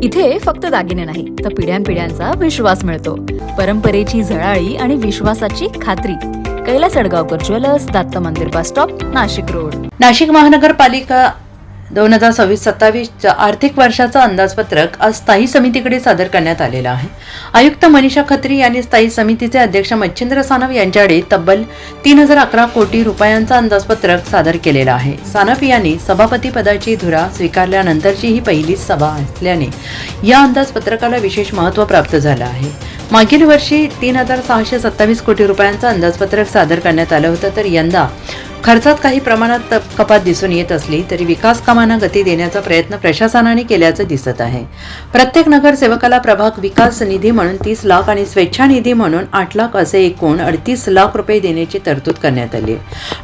इथे फक्त दागिने नाही तर पिढ्यानपिढ्यांचा विश्वास मिळतो. परंपरेची झळाळी आणि विश्वासाची खात्री. कैलास अडगावकर ज्वेलर्स, दत्त मंदिर bus stop, Nashik road. Nashik महानगरपालिका 2026-27 आर्थिक वर्षाचं अंदाजपत्रक आज स्थायी समितीकडे सादर करण्यात आलेलं आहे. आयुक्त मनीषा खत्री यांनी स्थायी समितीचे अध्यक्ष मच्छिंद्र सानप यांच्याकडे तब्बल 3011 कोटी रुपयांचं अंदाजपत्रक सादर केलेलं आहे. सानप यांनी सभापती पदाची धुरा स्वीकारल्यानंतरची ही पहिलीच सभा असल्याने या अंदाजपत्रकाला विशेष महत्त्व प्राप्त झालं आहे. मागील वर्षी 3627 कोटी रुपयांचं अंदाजपत्रक सादर करण्यात आलं होतं, तर यंदा खर्चात काही प्रमाणात कपात दिसून येत असली तरी विकास कामांना गती देण्याचा प्रयत्न प्रशासनाने केल्याचं दिसत आहे. प्रत्येक नगरसेवकाला प्रभाग विकास निधी म्हणून 30 लाख आणि स्वेच्छा निधी म्हणून 8 लाख असे एकूण 38 लाख रुपये देण्याची तरतूद करण्यात आली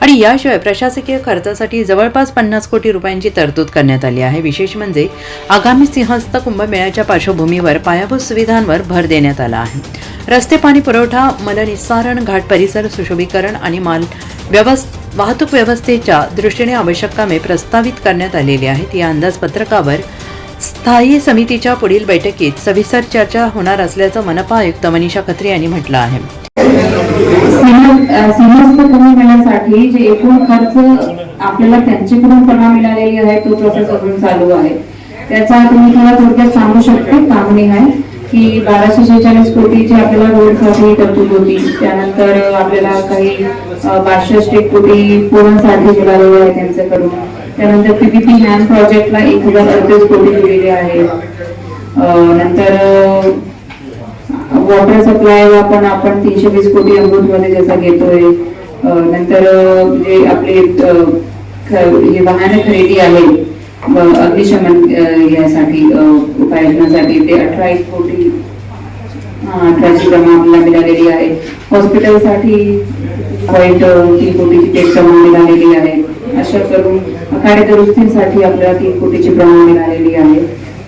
आणि याशिवाय प्रशासकीय खर्चासाठी जवळपास 50 कोटी रुपयांची तरतूद करण्यात आली आहे. विशेष म्हणजे आगामी सिंहस्थ कुंभमेळ्याच्या पार्श्वभूमीवर पायाभूत सुविधांवर भर देण्यात आला आहे. रस्ते, पाणी पुरवठा, मलनिस्सारण, घाट परिसर सुशोभीकरण आणि वाहतूक व्यवस्थेच्या दृष्टीने आवश्यक कामे प्रस्तावित करण्यात आलेली आहेत. या अंदाजपत्रकावर स्थायी समितीच्या पुढील बैठकीत सविस्तर चर्चा होणार असल्याचं मनपा आयुक्त मनीषा खत्री यांनी म्हटलं आहे. सिंहस्थ कुंभमेळ्यासाठी जे एकूण खर्च आपल्याला त्यांच्याकडून परवा मिळालेली आहे तो प्रोसेस अजून चालू आहे. त्याचा तुम्ही मला थोडक्यात सांगू शकते. कामणी आहे की 1246 कोटीची आपल्याला रोडसाठी तरतूद होती. त्यानंतर आपल्याला काही 62 कोटी पोलांसाठी मिळालेले आहे त्यांच्याकडून. त्यानंतर पीपीपी हॅम प्रोजेक्टला 1038 कोटी दिलेले आहेत. नंतर वॉटर सप्लायला पण आपण 320 कोटी अमृतमध्ये जसा घेतोय. नंतर जे आपले हे वाहन खरेदी आहे अग्निशमन यासाठी उपाययोजनासाठी ते 18 कोटी 18ची प्रमाण मिळालेली आहे. हॉस्पिटलसाठी 3 कोटीची टेक प्रमाण मिळालेली आहे. अशा करून अखाडे दुरुस्तीसाठी आपल्याला 3 कोटीची प्रमाण मिळालेली आहे.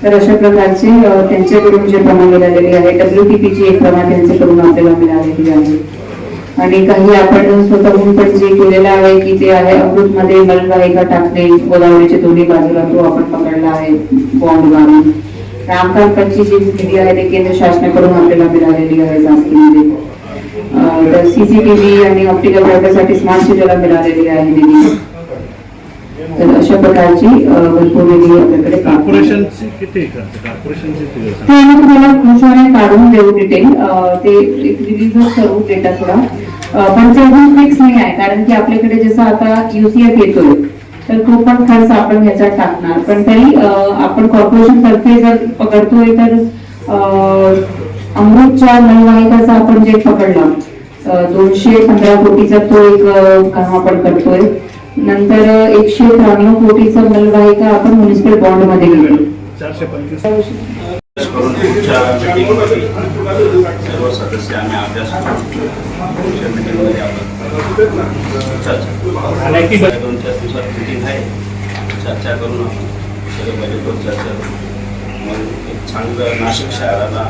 तर अशा प्रकारचे त्यांच्याकडून जे प्रमाण मिळालेले आहे. WTPची एक प्रमाण त्यांच्याकडून आपल्याला मिळालेली आहे. आणि काही आपण स्वतःहून पण जे केलेलं आहे की ते आहे अमृतमध्ये मलवाहिका टाकणे गोदावरीच्या दोन्ही बाजूला, तो आपण पकडला आहे बॉन्ड मारून. रामकांतची जी निधी आहे ते केंद्र शासनाकडून आपल्याला मिळालेली आहे शासकीयमध्ये. तर CCTV आणि ऑप्टिकल फायबरसाठी स्मार्ट सिटीला मिळालेली आहे निधी. तर अशा प्रकारची भरपूर निधी आपल्याकडे ते आम्ही तुम्हाला खुशाने काढून देऊ डिटेल. ते एक रिव्ह्यू करू डेटा थोडा, पण ते अजून फिक्स नाही आहे. कारण की आपल्याकडे जसं आता UCF येतोय तर तो पण खर्च आपण ह्याच्यात टाकणार. पण तरी आपण कॉर्पोरेशन तर्फे जर पकडतोय तर अमृतच्या नलवाहिकाचा आपण जे पकडला 215 कोटीचा तो एक काम आपण करतोय. नंतर 193 कोटीचा नलवाहिका आपण म्युनिसिपल बॉन्ड मध्ये घेतोय. 425 करून पुढच्या मीटिंगमध्ये सर्व सदस्य आम्ही अभ्यास करून पुढच्या मीटिंगमध्ये आपण चर्चा 2-4 दिवसात मीटिंग आहे. चर्चा करून आपण सगळं बजेटवर चर्चा करून मग एक चांगलं नाशिक शहराला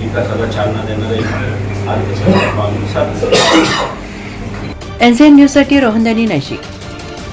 विकासाला चालना देणारे अर्थसंकल्प आम्ही सादर करू. NCN न्यूजसाठी रोहन दानी, नाशिक.